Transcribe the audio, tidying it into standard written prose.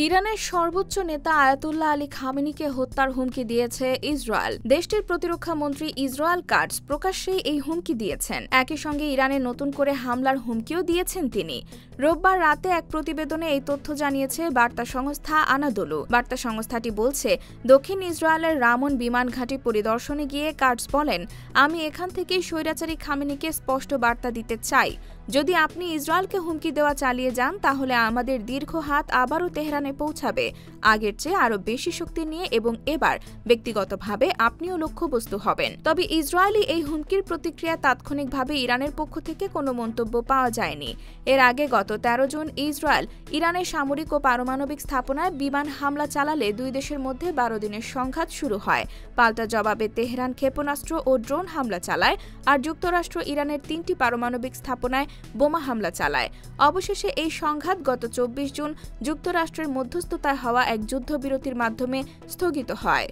ইরানের সর্বোচ্চ নেতা আয়াতুল্লাহ আলী খামেনিকে হত্যার হুমকি দিয়েছে ইসরায়েল। দেশটির প্রতিরক্ষা মন্ত্রী ইসরায়েল কাটজ প্রকাশ্যেই এই হুমকি দিয়েছেন। একই সঙ্গে ইরানে নতুন করে হামলার হুমকিও দিয়েছেন তিনি। রোববার রাতে এক প্রতিবেদনে এই তথ্য জানিয়েছে বার্তা সংস্থা আনাদোলু। বার্তা সংস্থাটি বলছে, দক্ষিণ ইসরায়েলের রামন বিমান ঘাঁটি পরিদর্শনে গিয়ে কাটজ বলেন, আমি এখান থেকেই স্বৈরাচারী খামেনিকে স্পষ্ট বার্তা দিতে চাই, যদি আপনি ইসরায়েলকে হুমকি দেওয়া চালিয়ে যান তাহলে আমাদের দীর্ঘ হাত আবারও তেহরানে পৌঁছাবে, আগের চেয়ে আরও বেশি শক্তি নিয়ে, এবং এবার ব্যক্তিগতভাবে আপনিও লক্ষ্যবস্তু হবেন। তবে ইসরায়েলি এই হুমকির প্রতিক্রিয়া তাৎক্ষণিকভাবে ইরানের পক্ষ থেকে কোনো মন্তব্য পাওয়া যায়নি। এর আগে গত ১৩ জুন ইসরায়েল ইরানের সামরিক ও পারমাণবিক স্থাপনায় বিমান হামলা চালালে দুই দেশের মধ্যে ১২ দিনের সংঘাত শুরু হয়। পাল্টা জবাবে তেহরান ক্ষেপণাস্ত্র ও ড্রোন হামলা চালায়, আর যুক্তরাষ্ট্র ইরানের ৩টি পারমাণবিক স্থাপনায় বোমা হামলা চালায়। অবশেষে এই সংঘাত গত ২৪ জুন যুক্তরাষ্ট্রের মধ্যস্থতায় হওয়া এক যুদ্ধবিরতির মাধ্যমে স্থগিত হয়।